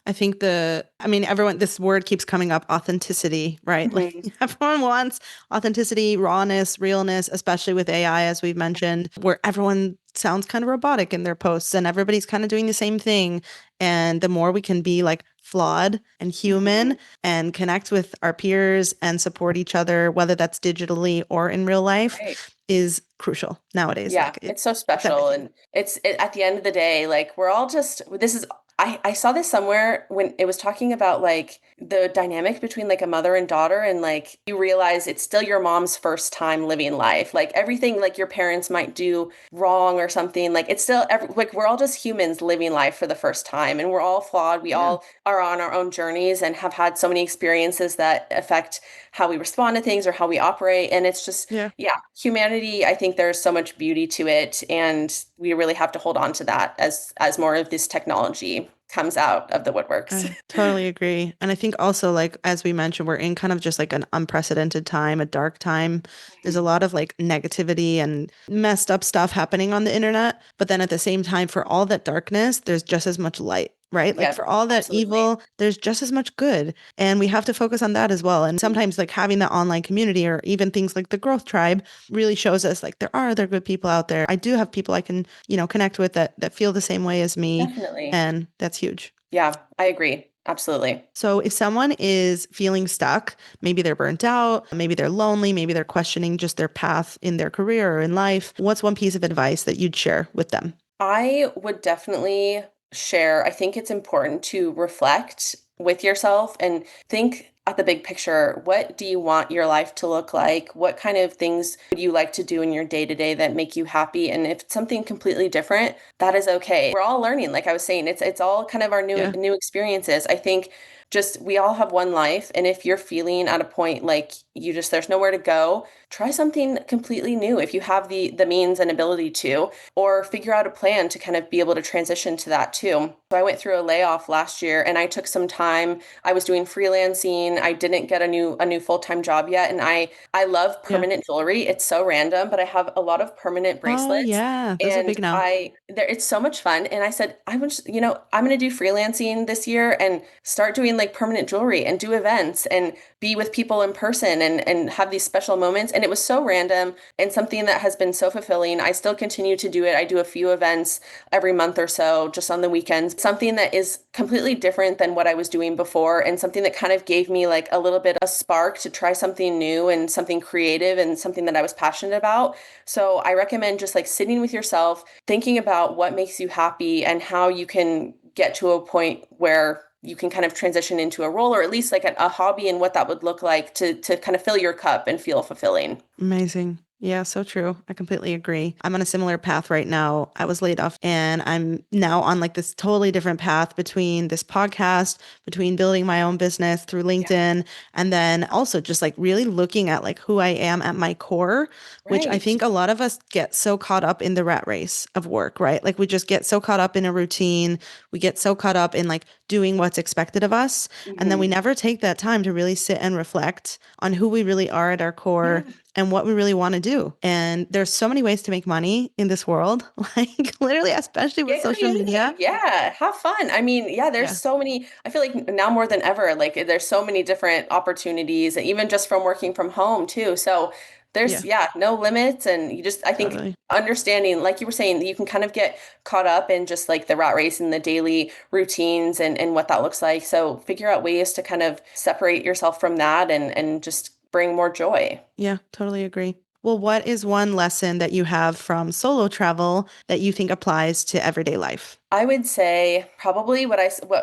I think I mean, everyone, this word keeps coming up, authenticity, right? Like Mhm. everyone wants authenticity, rawness, realness, especially with AI, as we've mentioned, where everyone sounds kind of robotic in their posts and everybody's kind of doing the same thing. And the more we can be like flawed and human Mhm. and connect with our peers and support each other, whether that's digitally or in real life, Right. is crucial nowadays. Yeah, Like it's so it's special. everything. And at the end of the day, like we're all just, this is I saw this somewhere when it was talking about like the dynamic between like a mother and daughter, and like you realize it's still your mom's first time living life. Like everything like your parents might do wrong or something, like it's still like we're all just humans living life for the first time, and we're all flawed. We Yeah. all are on our own journeys and have had so many experiences that affect how we respond to things or how we operate. And it's just, Yeah. yeah, humanity, I think there's so much beauty to it, and we really have to hold on to that as more of this technology comes out of the woodworks. I totally agree. And I think also, like, as we mentioned, we're in kind of just like an unprecedented time, a dark time. There's a lot of like negativity and messed up stuff happening on the internet. But then at the same time, for all that darkness, there's just as much light, right? Like, Yeah, for all that absolutely. evil, there's just as much good. And we have to focus on that as well. And sometimes, like, having that online community or even things like the Growth Tribe really shows us like there are other good people out there. I do have people I can, connect with that feel the same way as me. Definitely. And that's huge. Yeah, I agree. Absolutely. So, if someone is feeling stuck, maybe they're burnt out, maybe they're lonely, maybe they're questioning just their path in their career or in life, what's one piece of advice that you'd share with them? I would definitely share. I think it's important to reflect with yourself and think at the big picture. What do you want your life to look like? What kind of things would you like to do in your day to day that make you happy? And if it's something completely different, that is okay. We're all learning, like I was saying, it's all kind of our Yeah. new experiences. I think just we all have one life, and if you're feeling at a point like you just there's nowhere to go, try something completely new if you have the means and ability to, or figure out a plan to kind of be able to transition to that too. So I went through a layoff last year, and I took some time. I was doing freelancing. I didn't get a new full-time job yet, and I love Yeah. permanent jewelry. It's so random, but I have a lot of permanent Oh, bracelets, yeah. Those are and big now. I there it's so much fun. And I said, I was, I'm going to do freelancing this year and start doing like permanent jewelry and do events and be with people in person and have these special moments. And it was so random and something that has been so fulfilling. I still continue to do it. I do a few events every month or so, just on the weekends, something that is completely different than what I was doing before, and something that kind of gave me like a little bit of a spark to try something new and something creative and something that I was passionate about. So I recommend just like sitting with yourself, thinking about what makes you happy and how you can get to a point where you can kind of transition into a role, or at least like a hobby, and what that would look like to kind of fill your cup and feel fulfilling. Amazing. Yeah, so true. I completely agree. I'm on a similar path right now. I was laid off and I'm now on like this totally different path between this podcast, between building my own business through Yeah. LinkedIn, and then also just like really looking at like who I am at my core, which I Right. think a lot of us get so caught up in the rat race of work, right? Like we just get so caught up in a routine. We get so caught up in like doing what's expected of us. And then we Hmm. never take that time to really sit and reflect on who we really are at our core Yeah. and what we really want to do. And there's so many ways to make money in this world, like literally, especially with Get social media. creative. Yeah. Have fun. I mean, yeah, there's Yeah. so many, I feel like now more than ever, like there's so many different opportunities, and even just from working from home too. So Yeah, there's, yeah, no limits. And you just, I think totally. understanding, like you were saying, you can kind of get caught up in just like the rat race and the daily routines and what that looks like. So figure out ways to kind of separate yourself from that and just bring more joy. Yeah, totally agree. Well, what is one lesson that you have from solo travel that you think applies to everyday life? I would say probably what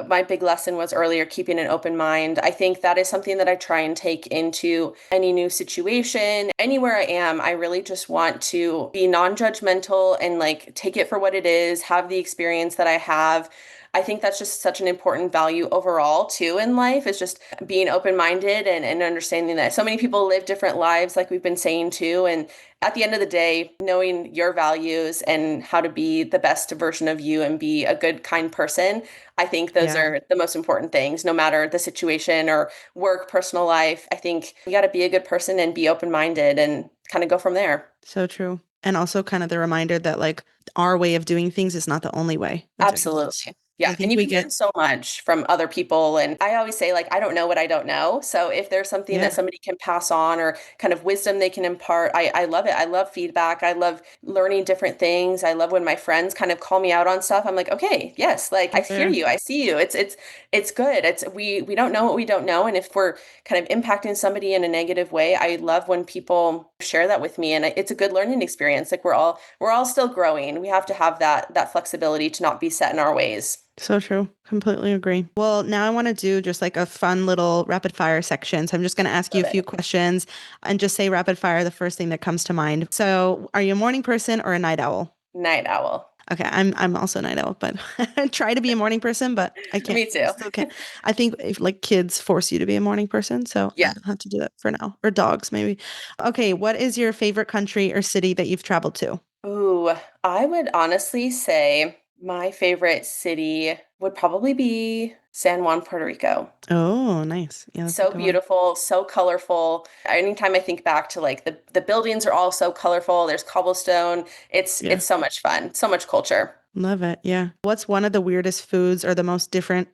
my big lesson was earlier, keeping an open mind. I think that is something that I try and take into any new situation, anywhere I am. I really just want to be non-judgmental and like take it for what it is, have the experience that I have. I think that's just such an important value overall too in life, is just being open-minded and understanding that so many people live different lives, like we've been saying too. And at the end of the day, knowing your values and how to be the best version of you and be a good, kind person, I think those Yeah, are the most important things, no matter the situation or work, personal life. I think you got to be a good person and be open minded and kind of go from there. so true. And also kind of the reminder that like our way of doing things is not the only way, which Absolutely. I Yeah. And think you we can learn get, so much from other people. And I always say, like, I don't know what I don't know. So if there's something that yeah, somebody can pass on or kind of wisdom they can impart, I love it. I love feedback. I love learning different things. I love when my friends kind of call me out on stuff. I'm like, okay, yes, like I I'm hear there. you. I see you. It's good. We don't know what we don't know. And if we're kind of impacting somebody in a negative way, I love when people share that with me. And it's a good learning experience. Like we're all still growing. We have to have that flexibility to not be set in our ways. So true. Completely agree. Well, now I want to do just like a fun little rapid fire section. So I'm just going to ask you Love a few it. questions and just say rapid fire, the first thing that comes to mind. So, are you a morning person or a night owl? Night owl. Okay, I'm also a night owl, but I try to be a morning person, but I can't. Me I too. still can't. I think if like kids force you to be a morning person, so I Yeah. don't have to do that for now. Or dogs, maybe. Okay, what is your favorite country or city that you've traveled to? Ooh, I would honestly say my favorite city would probably be San Juan, Puerto Rico. Oh, nice. Yeah, that's a So good one. beautiful, so colorful. Anytime I think back to like the buildings are all so colorful. There's cobblestone. Yeah, It's so much fun, so much culture. love it. Yeah. What's one of the weirdest foods or the most different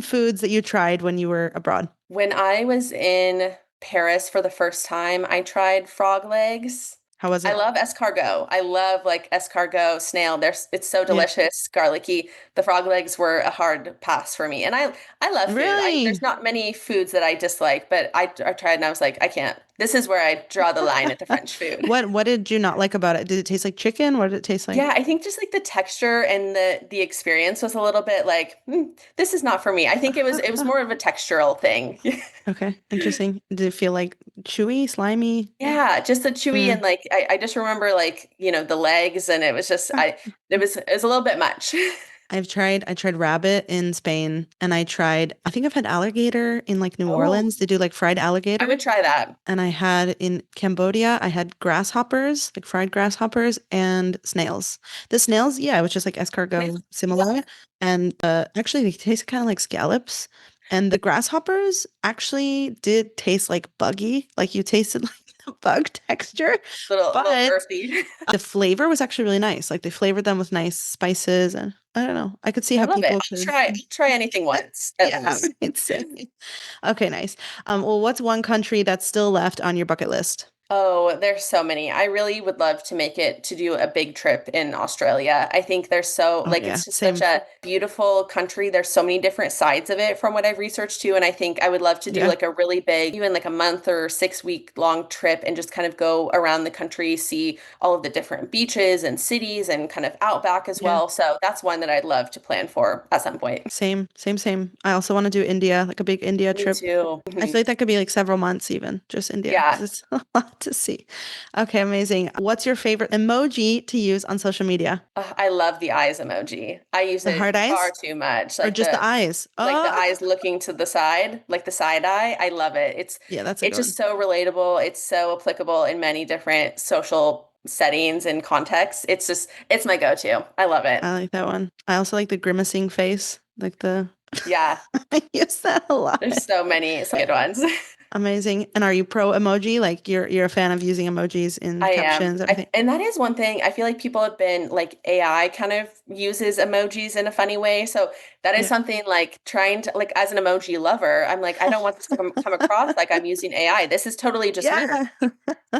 foods that you tried when you were abroad? When I was in Paris for the first time, I tried frog legs. How was I it? love escargot. I love like escargot, snail. It's so Yeah. delicious, garlicky. The frog legs were a hard pass for me. And I love food. There's Really? not many foods that I dislike, but I tried and I was like, I can't. This is where I draw the line at the French food. What did you not like about it? Did it taste like chicken? What did it taste like? Yeah, I think just like the texture and the experience was a little bit like, this is not for me. I think it was more of a textural thing. Okay, interesting. Did it feel like chewy, slimy? Yeah, just the chewy and Mm. like I just remember like, the legs and it was just it was a little bit much. I tried rabbit in Spain and I think I've had alligator in like New Oh, Orleans. They do like fried I alligator. would try that. And I had in Cambodia, I had grasshoppers, like fried grasshoppers and snails. The snails, yeah, it was just like escargot similar. And actually they taste kind of like scallops. And the grasshoppers actually did taste like buggy, like you tasted like the bug texture, Little but earthy. the flavor was actually really nice. Like they flavored them with nice spices and I don't know. I could see I how love it. people I'll could. try anything once at Yeah, least. right. Same. Okay, nice. Well, what's one country that's still left on your bucket list? Oh, there's so many. I really would love to make it to do a big trip in Australia. I think there's so, Oh like, yeah, it's just such same. a beautiful country. There's so many different sides of it from what I've researched too. And I think I would love to do Yeah, like a really big, even like a month or 6 week long trip and just kind of go around the country, see all of the different beaches and cities and kind of outback as yeah. well. So that's one that I'd love to plan for at some point. Same, same, same. I also want to do India, like a big India Me trip. too. I feel like that could be like several months even, just India, because Yeah. it's a lot to see. Okay, amazing. What's your favorite emoji to use on social media? I love the eyes emoji. I use The it hard far eyes too much. or just the eyes? Like the Oh, eyes looking to the side, like the side eye. I love it. yeah, that's a It's good one. just so relatable. It's so applicable in many different social settings and contexts. It's my go-to. I love it. I like that one. I also like the grimacing face, like the Yeah, I use that a lot. there's so many so good ones. Amazing. And are you pro emoji? Like you're a fan of using emojis in I am. captions, everything? And that is one thing I feel like people have been like AI kind of uses emojis in a funny way. So that is Yeah. something like trying to like as an emoji lover, I'm like, I don't want this to come across like I'm using AI. This is totally just me. Yeah.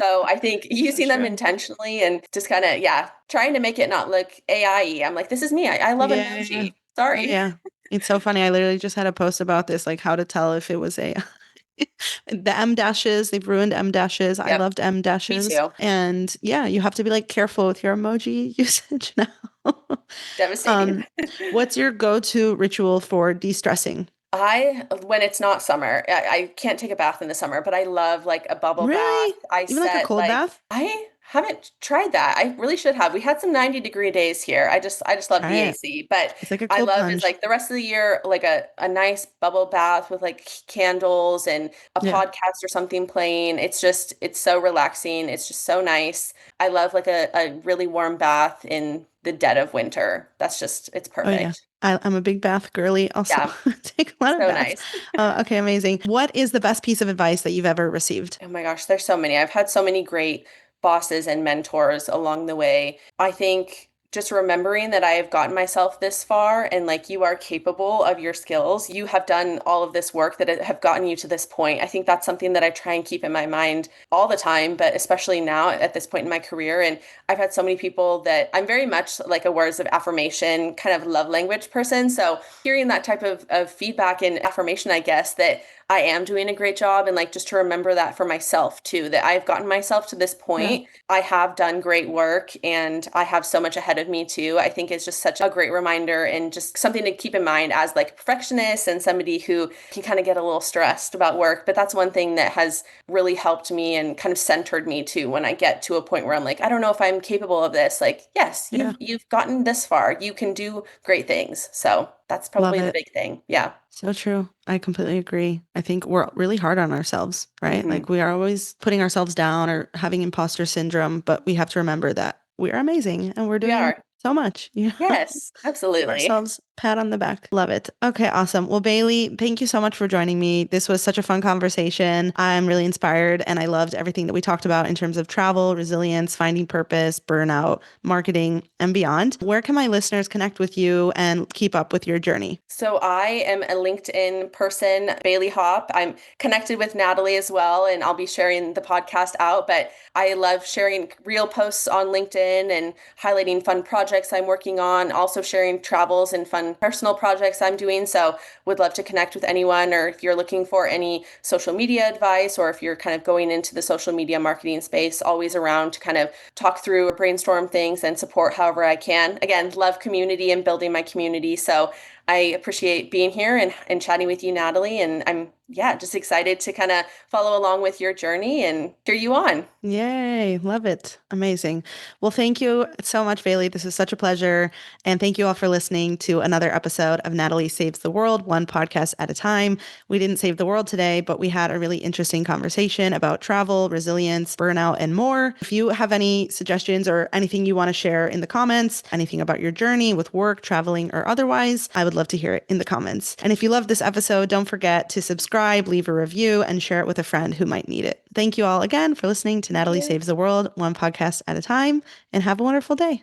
So I think For using them sure. intentionally and just kind of, yeah, trying to make it not look AI-y. I'm like, this is me. I love Yeah, yeah, yeah. emoji. Oh Sorry. yeah. It's so funny. I literally just had a post about this, like how to tell if it was a the M dashes, they've ruined M dashes. I Yep. loved M Me dashes. too. And yeah, you have to be like careful with your emoji usage now. Devastating. Um, what's your go-to ritual for de-stressing? When it's not summer, I can't take a bath in the summer, but I love like a bubble bath. Really? Even like a cold bath? I haven't tried that. I really should have. We had some 90-degree days here. I just love Try the it. AC, but It's like a I cold love is plunge. like the rest of the year, like a nice bubble bath with like candles and a Yeah. podcast or something playing. It's so relaxing. It's just so nice. I love like a really warm bath in the dead of winter. It's Oh yeah. perfect. I'm a big bath girly also. Yeah, Take a lot of so baths. nice. Okay, amazing. What is the best piece of advice that you've ever received? Oh my gosh, there's so many. I've had so many great bosses and mentors along the way. I think just remembering that I have gotten myself this far and like you are capable of your skills. You have done all of this work that have gotten you to this point. I think that's something that I try and keep in my mind all the time, but especially now at this point in my career. And I've had so many people that I'm very much like a words of affirmation kind of love language person. So hearing that type of feedback and affirmation, I guess, that I am doing a great job and like just to remember that for myself too, that I've gotten myself to this Yeah. point. I have done great work and I have so much ahead of of me too. I think it's just such a great reminder and just something to keep in mind as like a perfectionist and somebody who can kind of get a little stressed about work. But that's one thing that has really helped me and kind of centered me too when I get to a point where I'm like, I don't know if I'm capable of this. Like, yes, Yeah. you've gotten this far. You can do great things. So that's Love probably the it. big thing. Yeah. So true. I completely agree. I think we're really hard on ourselves, right? Hmm. Like we are always putting ourselves down or having imposter syndrome, but we have to remember that we are amazing and we're We doing are. so much. Yes, Give absolutely. ourselves a pat on the back. Love it. Okay, awesome. Well, Bailey, thank you so much for joining me. This was such a fun conversation. I'm really inspired and I loved everything that we talked about in terms of travel, resilience, finding purpose, burnout, marketing, and beyond. Where can my listeners connect with you and keep up with your journey? So I am a LinkedIn person, Bailey Hopp. I'm connected with Natalie as well, and I'll be sharing the podcast out. But I love sharing real posts on LinkedIn and highlighting fun projects I'm working on, also sharing travels and fun personal projects I'm doing. So would love to connect with anyone, or if you're looking for any social media advice, or if you're kind of going into the social media marketing space, always around to kind of talk through or brainstorm things and support however I can. Again, love community and building my community. So I appreciate being here and chatting with you, Natalie. And I'm, yeah, just excited to kind of follow along with your journey and cheer you on. Yay, love it. Amazing. Well, thank you so much, Bailey. This is such a pleasure. And thank you all for listening to another episode of Natalie Saves the World, one podcast at a time. We didn't save the world today, but we had a really interesting conversation about travel, resilience, burnout, and more. If you have any suggestions or anything you want to share in the comments, anything about your journey with work, traveling, or otherwise, I would love to hear it in the comments. And if you love this episode, don't forget to subscribe, leave a review, and share it with a friend who might need it. Thank you all again for listening to Thank Natalie you. Saves the World, one podcast at a time, and have a wonderful day.